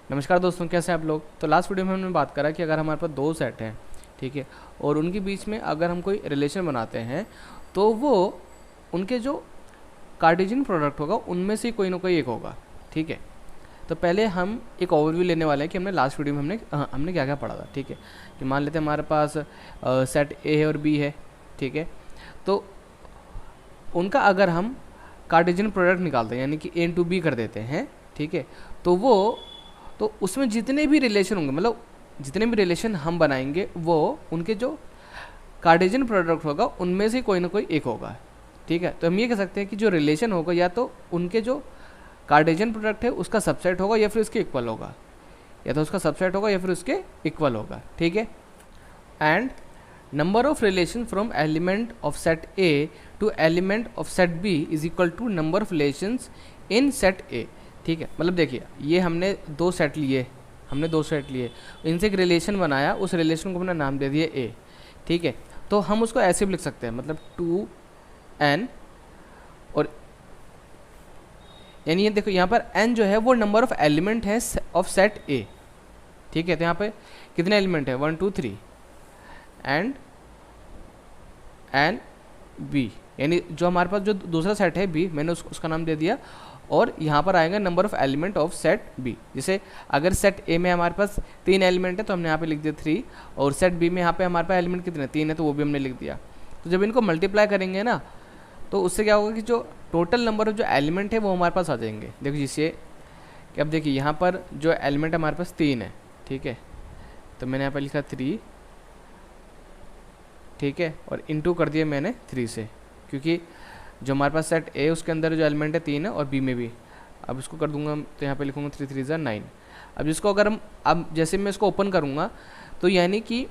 नमस्कार दोस्तों, कैसे हैं आप लोग। तो लास्ट वीडियो में हमने बात करा कि अगर हमारे पास दो सेट हैं, ठीक है, और उनके बीच में अगर हम कोई रिलेशन बनाते हैं तो वो उनके जो कार्टेशियन प्रोडक्ट होगा उनमें से कोई ना कोई एक होगा। ठीक है, तो पहले हम एक ओवरव्यू लेने वाले हैं कि हमने लास्ट वीडियो में हमने क्या क्या पढ़ा था। ठीक है, कि मान लेते हैं हमारे पास सेट ए है और बी है। ठीक है, तो उनका अगर हम कार्टेशियन प्रोडक्ट निकालते हैं यानी कि ए टू बी कर देते हैं, ठीक है, तो उसमें जितने भी रिलेशन होंगे, मतलब जितने भी रिलेशन हम बनाएंगे वो उनके जो कार्टेशियन प्रोडक्ट होगा उनमें से कोई ना कोई एक होगा। ठीक है, तो हम ये कह सकते हैं कि जो रिलेशन होगा या तो उनके जो कार्टेशियन प्रोडक्ट है उसका सबसेट होगा या फिर उसके इक्वल होगा, या तो उसका सबसेट होगा या फिर उसके इक्वल होगा। ठीक है, and number of relation from element of set A to element of set B is equal to number of relations in set A. ठीक है, मतलब देखिए ये हमने दो सेट लिए, इनसे एक रिलेशन बनाया, उस रिलेशन को हमने नाम दे दिया ए। ठीक है, तो हम उसको ऐसे भी लिख सकते हैं, मतलब 2n, और यानी ये देखो यहाँ पर n जो है वो नंबर ऑफ एलिमेंट है ऑफ सेट ए। ठीक है, तो यहाँ पे कितने एलिमेंट है, 1 2 3 एंड n b, यानी जो हमारे पास जो दूसरा सेट है b, मैंने उसका नाम दे दिया, और यहाँ पर आएगा number of element of set B. जैसे अगर सेट ए में हमारे पास 3 एलिमेंट है तो हमने यहाँ पे लिख दिया 3, और सेट बी में यहाँ पे हमारे पास एलिमेंट कितने 3 है तो वो भी हमने लिख दिया। तो जब इनको मल्टीप्लाई करेंगे ना तो उससे क्या होगा कि जो टोटल नंबर ऑफ जो एलिमेंट है वो हमारे पास आ जाएंगे। देखो जिससे कि अब देखिए यहाँ पर जो एलिमेंट हमारे पास 3 है, ठीक है, तो मैंने यहाँ पर लिखा 3, ठीक है, और इनटू कर दिया मैंने 3 से, क्योंकि जो हमारे पास सेट ए उसके अंदर जो एलिमेंट है 3 है और बी में भी। अब इसको कर दूंगा तो यहाँ पे लिखूंगा 3 3 ज़ा 9। अब जिसको अगर हम अब जैसे मैं इसको ओपन करूँगा तो यानी कि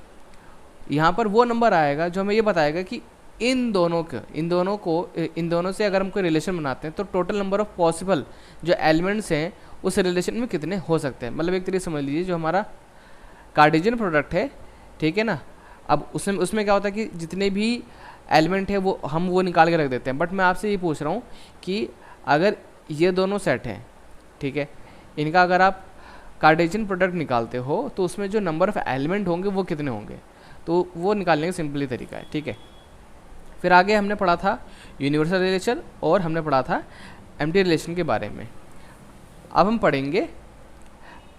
यहाँ पर वो नंबर आएगा जो हमें ये बताएगा कि इन दोनों से अगर हम कोई रिलेशन बनाते हैं तो टोटल नंबर ऑफ पॉसिबल जो एलिमेंट्स हैं उस रिलेशन में कितने हो सकते हैं। मतलब एक तरीके समझ लीजिए जो हमारा कार्टेशियन प्रोडक्ट है, ठीक है ना, अब उसमें क्या होता है कि जितने भी एलिमेंट है वो हम वो निकाल के रख देते हैं। बट मैं आपसे ये पूछ रहा हूँ कि अगर ये दोनों सेट हैं, ठीक है, इनका अगर आप कार्टेशियन प्रोडक्ट निकालते हो तो उसमें जो नंबर ऑफ एलिमेंट होंगे वो कितने होंगे, तो वो निकालने का सिंपली तरीका है। ठीक है, फिर आगे हमने पढ़ा था यूनिवर्सल रिलेशन और हमने पढ़ा था एम्प्टी रिलेशन के बारे में। अब हम पढ़ेंगे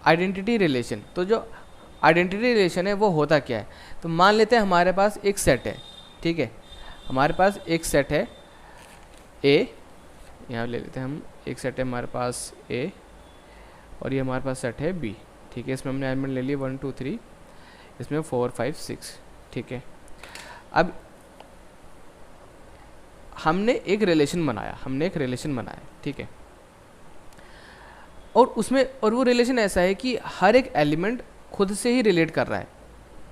आइडेंटिटी रिलेशन। तो जो आइडेंटिटी रिलेशन है वो होता क्या है, तो मान लेते हैं हमारे पास एक सेट है, ठीक है, हमारे पास एक सेट है ए, यहाँ ले लेते हैं हम, एक सेट है हमारे पास ए और ये हमारे पास सेट है बी। ठीक है, इसमें हमने एलिमेंट ले लिए 1 2 3, इसमें 4 5 6। ठीक है, अब हमने एक रिलेशन बनाया, ठीक है, और वो रिलेशन ऐसा है कि हर एक एलिमेंट खुद से ही रिलेट कर रहा है।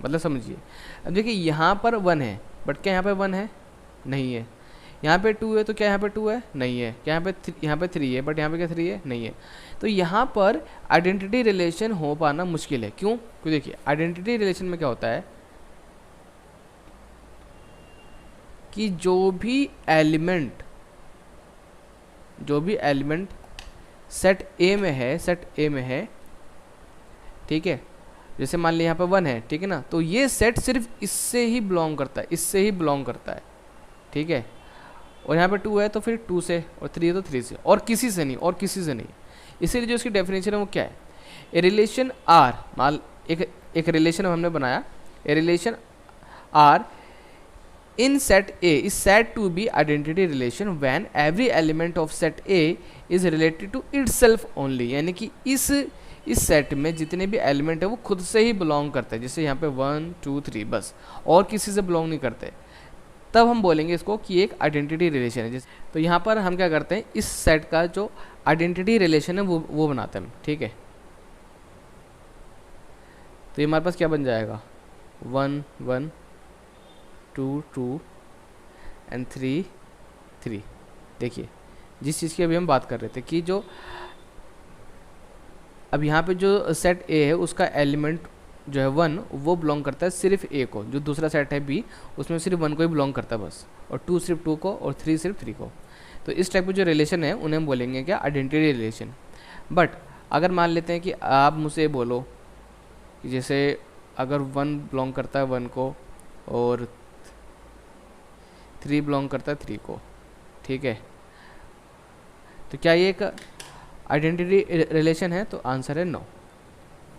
मतलब समझिए, अब देखिए यहाँ पर 1 है, बट क्या यहाँ पे 1 है, नहीं है। यहाँ पे 2 है तो क्या यहाँ पे 2 है, नहीं है। क्या यहाँ पे 3 है, बट यहाँ पे क्या 3 है, नहीं है। तो यहाँ पर आइडेंटिटी रिलेशन हो पाना मुश्किल है। क्यों? क्योंकि देखिए आइडेंटिटी रिलेशन में क्या होता है कि जो भी एलिमेंट सेट ए में है, ठीक है, जैसे मान लिया यहाँ पे 1 है, ठीक है ना, तो ये सेट सिर्फ इससे ही बिलोंग करता है, ठीक है, और यहाँ पे 2 है तो फिर 2 से, और 3 है तो 3 से, और किसी से नहीं। इसीलिए जो इसकी डेफिनेशन है वो क्या है, ए रिलेशन आर, मान एक रिलेशन हमने बनाया, A relation R in set A is said to be identity relation when every element of set A is related to itself only। यानी कि इस सेट में जितने भी एलिमेंट है वो खुद से ही बिलोंग करते हैं। जैसे यहाँ पे 1 2 3 बस, और किसी से बिलोंग नहीं करते, तब हम बोलेंगे इसको कि एक आइडेंटिटी रिलेशन है। तो यहाँ पर हम क्या करते हैं, इस सेट का जो आइडेंटिटी रिलेशन है वो बनाते हैं। ठीक है, तो ये हमारे पास क्या बन जाएगा, 1 1 2 2 एंड 3 3। देखिए जिस चीज़ की अभी हम बात कर रहे थे कि जो अब यहाँ पे जो सेट ए है उसका एलिमेंट जो है 1 वो बिलोंग करता है सिर्फ ए को, जो दूसरा सेट है बी उसमें सिर्फ 1 को ही बिलोंग करता है बस, और 2 सिर्फ 2 को, और 3 सिर्फ 3 को। तो इस टाइप के जो रिलेशन है उन्हें हम बोलेंगे क्या, आइडेंटिटी रिलेशन। बट अगर मान लेते हैं कि आप मुझसे बोलो कि जैसे अगर 1 बिलोंग करता है 1 को और 3 बिलोंग करता है 3 को, ठीक है, तो क्या ये एक आइडेंटिटी रिलेशन है? तो आंसर है नो,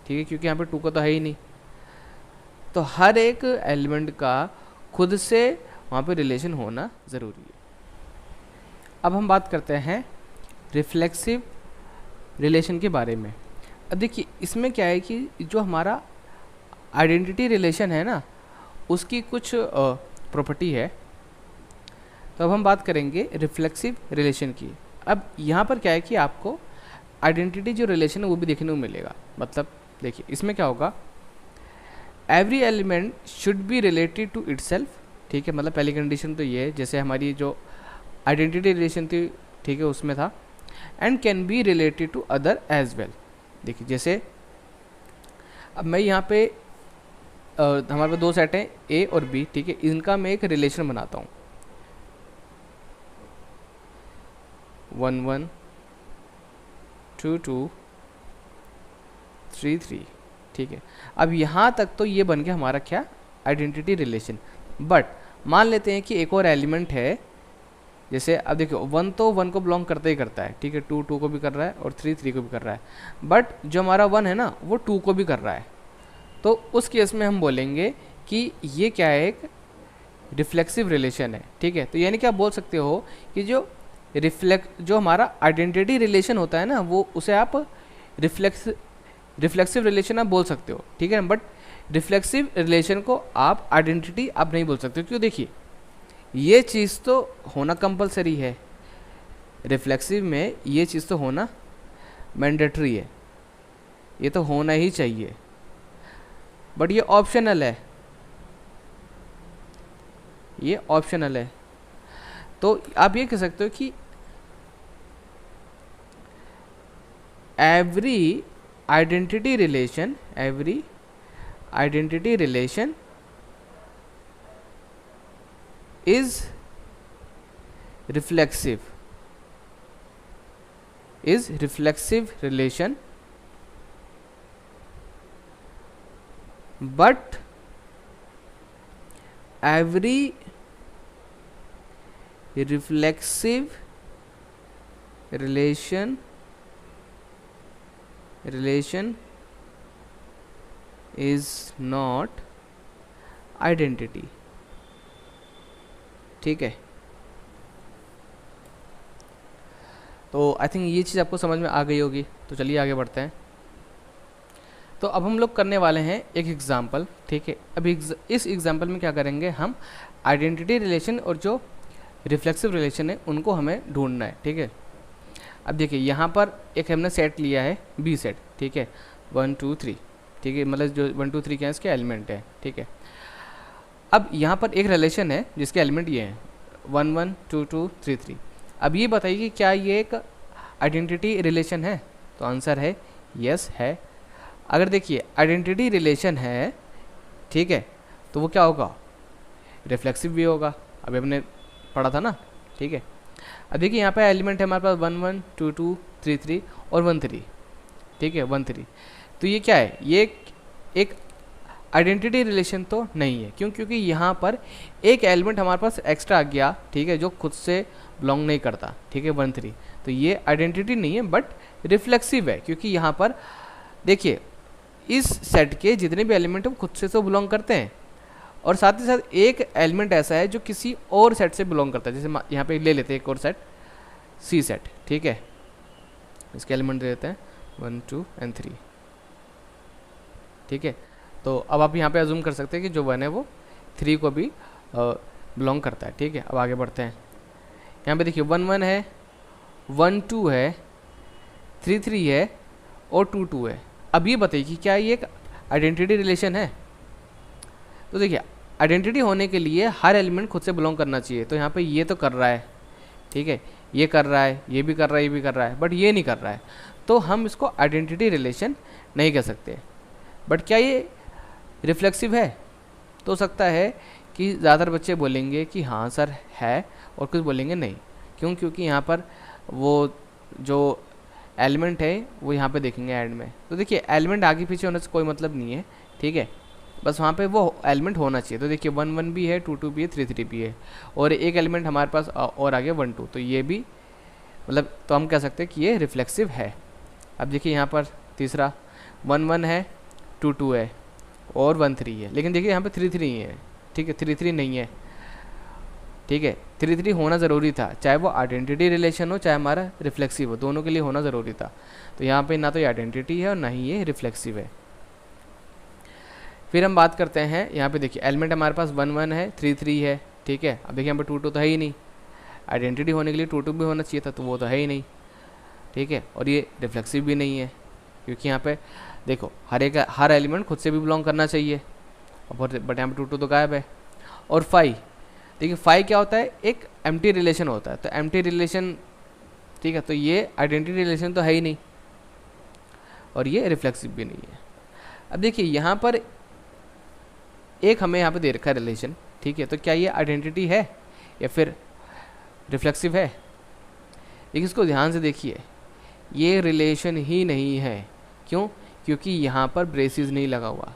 ठीक है, क्योंकि यहाँ पे 2 का तो है ही नहीं। तो हर एक एलिमेंट का खुद से वहाँ पे रिलेशन होना ज़रूरी है। अब हम बात करते हैं रिफ्लेक्सिव रिलेशन के बारे में। अब देखिए इसमें क्या है कि जो हमारा आइडेंटिटी रिलेशन है ना, उसकी कुछ प्रॉपर्टी है। तो अब हम बात करेंगे रिफ्लेक्सिव रिलेशन की। अब यहाँ पर क्या है कि आपको आइडेंटिटी जो रिलेशन है वो भी देखने को मिलेगा। मतलब देखिए इसमें क्या होगा, every element should be related to itself, ठीक है, मतलब पहली कंडीशन तो ये है, जैसे हमारी जो आइडेंटिटी रिलेशन थी, ठीक है, उसमें था, and can be related to other as well. देखिए जैसे अब मैं यहाँ पे हमारे पास 2 सेट हैं ए और बी, ठीक है, इनका मैं एक रिलेशन बनाता हूँ 1 1 2 2 3 3, ठीक है। अब यहाँ तक तो ये बन गया हमारा क्या, आइडेंटिटी रिलेशन। बट मान लेते हैं कि एक और एलिमेंट है, जैसे अब देखो 1 तो 1 को बिलोंग करता ही करता है, ठीक है, 2 2 को भी कर रहा है और 3 3 को भी कर रहा है, बट जो हमारा 1 है ना वो 2 को भी कर रहा है। तो उस केस में हम बोलेंगे कि ये क्या है, एक रिफ्लेक्सिव रिलेशन है, ठीक है। तो यानी कि आप बोल सकते हो कि जो हमारा आइडेंटिटी रिलेशन होता है ना, वो उसे आप रिफ्लेक्सिव रिलेशन आप बोल सकते हो, ठीक है। बट रिफ्लेक्सिव रिलेशन को आप आइडेंटिटी आप नहीं बोल सकते, क्यों? देखिए ये चीज़ तो होना कंपलसरी है, रिफ्लेक्सिव में ये चीज़ तो होना मैंडेटरी है, ये तो होना ही चाहिए, बट ये ऑप्शनल है, ये ऑप्शनल है। तो आप ये कह सकते हो कि every identity relation is reflexive relation, but every reflexive relation is not identity, ठीक है। तो आई थिंक ये चीज़ आपको समझ में आ गई होगी। तो चलिए आगे बढ़ते हैं। तो अब हम लोग करने वाले हैं एक एग्जाम्पल, ठीक है। अभी इस एग्जाम्पल में क्या करेंगे, हम आइडेंटिटी रिलेशन और जो रिफ्लेक्सिव रिलेशन है उनको हमें ढूंढना है, ठीक है। अब देखिए यहाँ पर एक हमने सेट लिया है बी सेट, ठीक है, 1 2 3, ठीक है, मतलब जो 1 2 3 क्या है इसके एलिमेंट है, ठीक है। अब यहाँ पर एक रिलेशन है जिसके एलिमेंट ये हैं 1 1 2 2 3 3। अब ये बताइए कि क्या ये एक आइडेंटिटी रिलेशन है? तो आंसर है यस है। अगर देखिए आइडेंटिटी रिलेशन है, ठीक है, तो वो क्या होगा, रिफ्लेक्सिव भी होगा। अभी हमने पढ़ा था ना, ठीक है। अब देखिए यहाँ पे एलिमेंट है हमारे पास 1 1 2 2 3 3 और 1 3, ठीक है, 1 3। तो ये क्या है, ये एक आइडेंटिटी रिलेशन तो नहीं है। क्यों? क्योंकि यहाँ पर एक एलिमेंट हमारे पास एक्स्ट्रा आ गया, ठीक है, जो खुद से बिलोंग नहीं करता, ठीक है, 1 3। तो ये आइडेंटिटी नहीं है बट रिफ्लेक्सिव है, क्योंकि यहाँ पर देखिए इस सेट के जितने भी एलिमेंट हैं वो खुद से तो बिलोंग करते हैं, और साथ ही साथ एक एलिमेंट ऐसा है जो किसी और सेट से बिलोंग करता है। जैसे यहाँ पे ले लेते हैं एक और सेट सी सेट, ठीक है, इसके एलिमेंट दे देते हैं 1 2 और 3, ठीक है। तो अब आप यहाँ पे अज्यूम कर सकते हैं कि जो 1 है वो 3 को भी बिलोंग करता है, ठीक है। अब आगे बढ़ते हैं। यहाँ पे देखिए 1 1 है, 1 2 है, 3 3 है और 2 2 है। अब ये बताइए कि क्या ये एक आइडेंटिटी रिलेशन है? तो देखिए आइडेंटिटी होने के लिए हर एलिमेंट खुद से बिलोंग करना चाहिए। तो यहाँ पे ये तो कर रहा है, ठीक है, ये कर रहा है, ये भी कर रहा है, ये भी कर रहा है, बट ये नहीं कर रहा है, तो हम इसको आइडेंटिटी रिलेशन नहीं कह सकते। बट क्या ये रिफ्लेक्सिव है? तो हो सकता है कि ज़्यादातर बच्चे बोलेंगे कि हाँ सर है, और कुछ बोलेंगे नहीं। क्यों? क्योंकि यहाँ पर वो जो एलिमेंट है वो यहाँ पे देखेंगे एंड में। तो देखिए एलिमेंट आगे पीछे होने से कोई मतलब नहीं है, ठीक है, बस वहाँ पे वो एलिमेंट होना चाहिए। तो देखिए 1 1 भी है, 2 2 भी है, 3 3 भी है, और एक एलिमेंट हमारे पास और आ गया 1 2, तो ये भी मतलब तो हम कह सकते हैं कि ये रिफ्लेक्सिव है। अब देखिए यहाँ पर तीसरा 1 1 है, 2 2 है और 1 3 है, लेकिन देखिए यहाँ पे 3 3 है, ठीक है, 3 3 नहीं है, ठीक है, 3 3 होना ज़रूरी था, चाहे वो आइडेंटिटी रिलेशन हो चाहे हमारा रिफ्लेक्सिव हो, दोनों के लिए होना ज़रूरी था। तो यहाँ पे ना तो ये आइडेंटिटी है और ना ही ये रिफ्लेक्सिव है। फिर हम बात करते हैं यहाँ पे, देखिए एलिमेंट हमारे पास 1 1 है, 3 3 है, ठीक है। अब देखिए यहाँ पे 2 2 तो है ही नहीं, आइडेंटिटी होने के लिए 2 2 भी होना चाहिए था, तो वो तो है ही नहीं, ठीक है, और ये रिफ्लेक्सिव भी नहीं है, क्योंकि यहाँ पे देखो हर एलिमेंट खुद से भी बिलोंग करना चाहिए, बट यहाँ पे 2 2 तो गायब है। और 5, देखिए 5 क्या होता है, एक एम्प्टी रिलेशन होता है, तो एम्प्टी रिलेशन, ठीक है, तो ये आइडेंटिटी रिलेशन तो है ही नहीं और ये रिफ्लेक्सिव भी नहीं है। अब देखिए यहाँ पर एक हमें यहाँ पे दे रखा है रिलेशन, ठीक है, तो क्या ये आइडेंटिटी है या फिर रिफ्लेक्सिव है? लेकिन इसको ध्यान से देखिए, ये रिलेशन ही नहीं है। क्यों? क्योंकि यहाँ पर ब्रेसिस नहीं लगा हुआ,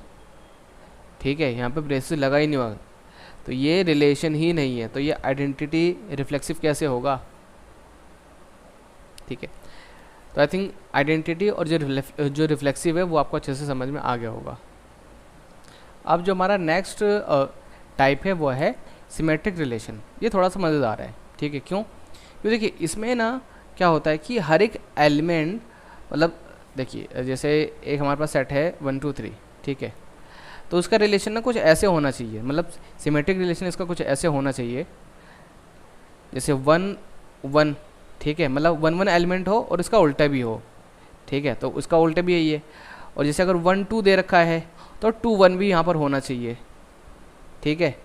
ठीक है, यहाँ पे ब्रेसिस लगा ही नहीं हुआ, तो ये रिलेशन ही नहीं है, तो ये आइडेंटिटी रिफ्लेक्सिव कैसे होगा? ठीक है, तो आई थिंक आइडेंटिटी और जो रिफ्लेक्सिव है वो आपको अच्छे से समझ में आ गया होगा। अब जो हमारा नेक्स्ट टाइप है वो है सिमेट्रिक रिलेशन। ये थोड़ा सा मज़ेदार है, ठीक है, क्यों? क्योंकि देखिए इसमें ना क्या होता है कि हर एक एलिमेंट, मतलब देखिए जैसे एक हमारे पास सेट है 1 2 3, ठीक है, तो उसका रिलेशन ना कुछ ऐसे होना चाहिए, मतलब सिमेट्रिक रिलेशन इसका कुछ ऐसे होना चाहिए जैसे 1 1, ठीक है, मतलब 1 1 एलिमेंट हो और इसका उल्टा भी हो, ठीक है, तो उसका उल्टा भी यही है। और जैसे अगर 1 2 दे रखा है तो 2 1 भी यहाँ पर होना चाहिए, ठीक है,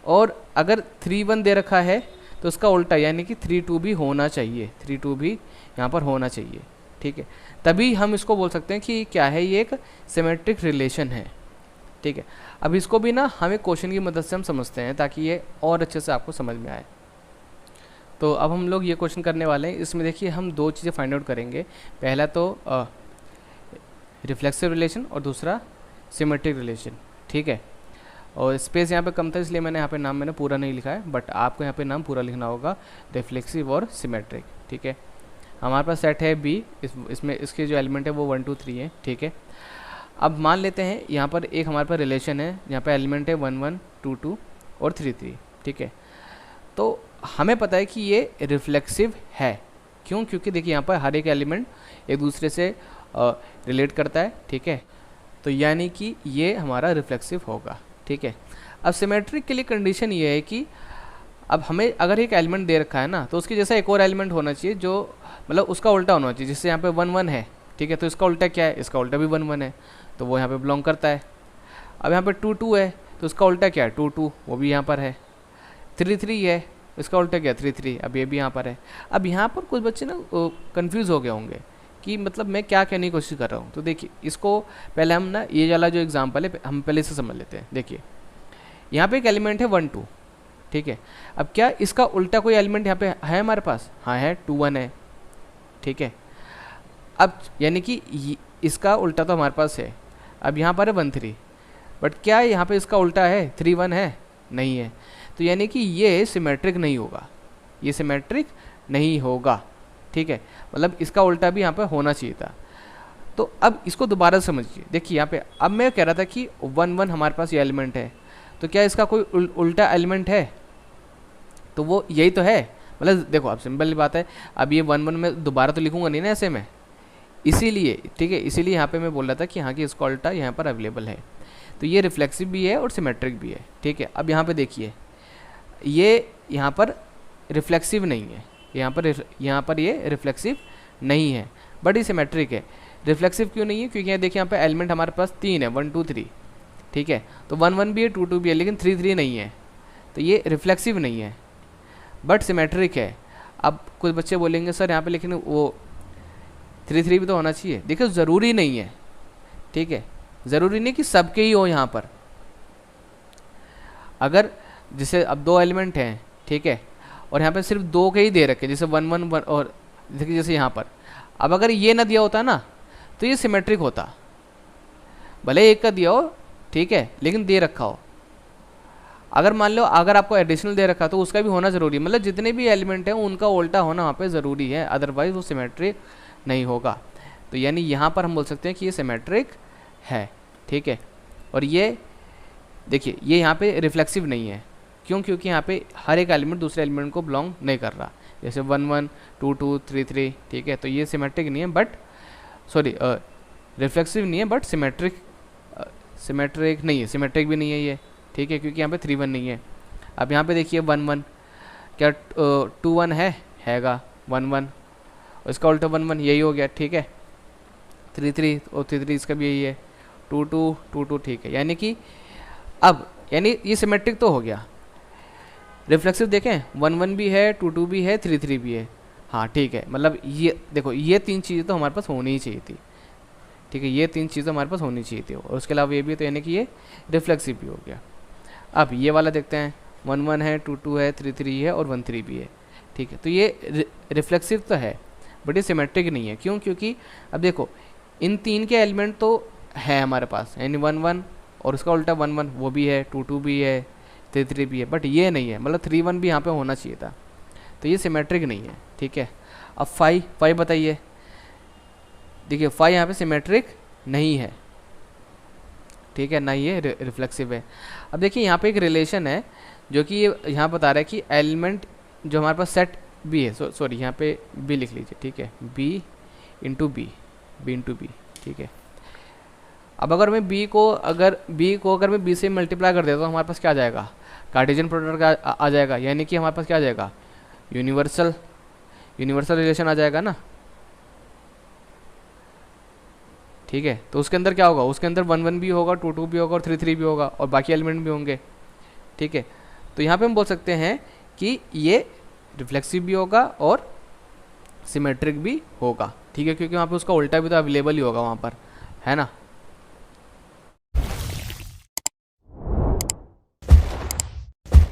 और अगर 3 1 दे रखा है तो उसका उल्टा यानी कि 3 2 भी होना चाहिए, 3 2 भी यहाँ पर होना चाहिए, ठीक है, तभी हम इसको बोल सकते हैं कि क्या है, ये एक सिमेट्रिक रिलेशन है, ठीक है। अब इसको भी ना हमें क्वेश्चन की मदद से हम समझते हैं ताकि ये और अच्छे से आपको समझ में आए। तो अब हम लोग ये क्वेश्चन करने वाले हैं, इसमें देखिए हम दो चीज़ें फाइंड आउट करेंगे, पहला तो रिफ्लेक्सिव रिलेशन और दूसरा सिमेट्रिक रिलेशन, ठीक है। और स्पेस यहाँ पे कम था इसलिए मैंने यहाँ पे नाम पूरा नहीं लिखा है, बट आपको यहाँ पे नाम पूरा लिखना होगा, रिफ्लेक्सिव और सिमेट्रिक, ठीक है। हमारे पास सेट है बी, इसमें इसके जो एलिमेंट है वो 1 2 3 है, ठीक है। अब मान लेते हैं यहाँ पर एक हमारे पास रिलेशन है, यहाँ पे एलिमेंट है 1 1 2 2 और 3 3, ठीक है। तो हमें पता है कि ये रिफ्लेक्सिव है, क्यों? क्योंकि देखिए यहाँ पर हर एक एलिमेंट एक दूसरे से रिलेट करता है, ठीक है, तो यानी कि ये हमारा रिफ्लेक्सिव होगा, ठीक है। अब सिमेट्रिक के लिए कंडीशन ये है कि अब हमें अगर एक एलिमेंट दे रखा है ना, तो उसके जैसा एक और एलिमेंट होना चाहिए जो मतलब उसका उल्टा होना चाहिए। जैसे यहाँ पे 1 1 है, ठीक है, तो इसका उल्टा क्या है, इसका उल्टा भी 1 1 है, तो वो यहाँ पे बिलोंग करता है। अब यहाँ पे 2 2 है, तो उसका उल्टा क्या है, 2 2, वो भी यहाँ पर है। 3 3 है, इसका उल्टा क्या है, 3 3, अब ये भी यहाँ पर है। अब यहाँ पर कुछ बच्चे ना कन्फ्यूज़ हो गए होंगे कि मतलब मैं क्या कहने की कोशिश कर रहा हूँ। तो देखिए इसको पहले हम ना ये वाला जो एग्जाम्पल है हम पहले से समझ लेते हैं। देखिए यहाँ पे एक एलिमेंट है 1 2, ठीक है। अब क्या इसका उल्टा कोई एलिमेंट यहाँ पे है हमारे पास? हाँ है, 2 1 है, ठीक है। अब यानी कि इसका उल्टा तो हमारे पास है। अब यहाँ पर है 1 3, बट क्या यहाँ पे इसका उल्टा है 3 1 है? नहीं है, तो यानी कि ये सिमेट्रिक नहीं होगा, ये सिमेट्रिक नहीं होगा, ठीक है। मतलब इसका उल्टा भी यहाँ पे होना चाहिए था। तो अब इसको दोबारा समझिए, देखिए यहाँ पे अब मैं कह रहा था कि 1 1 हमारे पास ये एलिमेंट है, तो क्या इसका कोई उल्टा एलिमेंट है? तो वो यही तो है। मतलब देखो अब सिंपल बात है, अब ये 1 1 में दोबारा तो लिखूंगा नहीं ना ऐसे में, इसीलिए, ठीक है, इसीलिए यहाँ पे मैं बोल रहा था कि हाँ कि इसका उल्टा यहाँ पर अवेलेबल है। तो ये रिफ्लेक्सिव भी है और सिमेट्रिक भी है, ठीक है। अब यहाँ पे देखिए ये यहाँ पर रिफ्लेक्सिव नहीं है, यहाँ पर ये रिफ्लेक्सिव नहीं है, बट ये सिमेट्रिक है। रिफ्लेक्सिव क्यों नहीं है? क्योंकि यहाँ देखिए यहाँ पे एलिमेंट हमारे पास 3 है, 1 2 3, ठीक है। तो 1 1 भी है, 2 2 भी है, लेकिन 3 3 नहीं है, तो ये रिफ्लेक्सिव नहीं है बट सिमेट्रिक है। अब कुछ बच्चे बोलेंगे सर यहाँ पे लेकिन वो 3 3 भी तो होना चाहिए। देखिए ज़रूरी नहीं है, ठीक है, ज़रूरी नहीं कि सबके ही हो। यहाँ पर अगर जैसे अब 2 एलिमेंट हैं, ठीक है, और यहाँ पे सिर्फ 2 के ही दे रखे, जैसे 1 1 1 और देखिए जैसे यहाँ पर अब अगर ये ना दिया होता ना तो ये सिमेट्रिक होता, भले एक का दिया हो ठीक है, लेकिन दे रखा हो। अगर मान लो अगर आपको एडिशनल दे रखा तो उसका भी होना ज़रूरी है, मतलब जितने भी एलिमेंट हैं उनका उल्टा होना वहाँ पे ज़रूरी है, अदरवाइज वो सिमेट्रिक नहीं होगा। तो यानी यहाँ पर हम बोल सकते हैं कि ये सिमेट्रिक है, ठीक है। और ये देखिए ये यहाँ पे रिफ्लेक्सिव नहीं है, क्यों? क्योंकि यहाँ पे हर एक एलिमेंट दूसरे एलिमेंट को बिलोंग नहीं कर रहा, जैसे 1 1 2 2 3 3, ठीक है। तो ये सिमेट्रिक नहीं है बट सॉरी रिफ्लेक्सिव नहीं है बट सिमेट्रिक नहीं है, सिमेट्रिक भी नहीं है ये, ठीक है, क्योंकि यहाँ पे 3 1 नहीं है। अब यहाँ पे देखिए 1 1 क्या 2 1 हैगा 1 1 और इसका उल्टा 1 1 यही हो गया, ठीक है। 3 3 और 3 3 इसका भी यही है, 2 2 2 2, ठीक है। यानी कि अब यानी ये सिमेट्रिक तो हो गया। रिफ्लेक्सिव देखें 1 1 भी है, 2 2 भी है, 3 3 भी है, हाँ ठीक है। मतलब ये देखो ये 3 चीज़ें तो हमारे पास होनी ही चाहिए थी, ठीक है, ये 3 चीज़ें हमारे पास होनी चाहिए थी, और उसके अलावा ये भी है, तो यानी कि ये रिफ्लेक्सिव भी हो गया। अब ये वाला देखते हैं 1 1 है, 2 2 है, 3 3 है और 1 3 भी है, ठीक है। तो ये रिफ्लेक्सिव तो है बट ये सिमेट्रिक नहीं है, क्यों? क्योंकि अब देखो इन 3 के एलिमेंट तो है हमारे पास, यानी 1 1 और उसका उल्टा 1 1 वो भी है, 2 2 भी है, 3 3 भी है, बट ये नहीं है, मतलब 3 1 भी यहाँ पे होना चाहिए था, तो ये सिमेट्रिक नहीं है, ठीक है। अब 5 बताइए, देखिए 5 यहाँ पे सिमेट्रिक नहीं है, ठीक है, ना ये रिफ्लेक्सिव है। अब देखिए यहाँ पे एक रिलेशन है जो कि ये यहाँ बता रहा है कि एलिमेंट जो हमारे पास सेट बी है, सॉरी यहाँ पे बी लिख लीजिए, ठीक है, बी इंटू बी, ठीक है। अब अगर मैं बी को अगर मैं बी से मल्टीप्लाई कर देता तो हमारे पास क्या आ जाएगा? कार्टेशियन प्रोडक्ट का आ जाएगा, यानी कि हमारे पास क्या आ जाएगा? यूनिवर्सल रिलेशन आ जाएगा ना, ठीक है। तो उसके अंदर क्या होगा? उसके अंदर 1 1 भी होगा, 2 2 भी होगा और 3 3 भी होगा और बाकी एलिमेंट भी होंगे, ठीक है। तो यहाँ पे हम बोल सकते हैं कि ये रिफ्लेक्सिव भी होगा और सिमेट्रिक भी होगा, ठीक है, क्योंकि वहाँ पे उसका उल्टा भी तो अवेलेबल ही होगा वहाँ पर, है ना।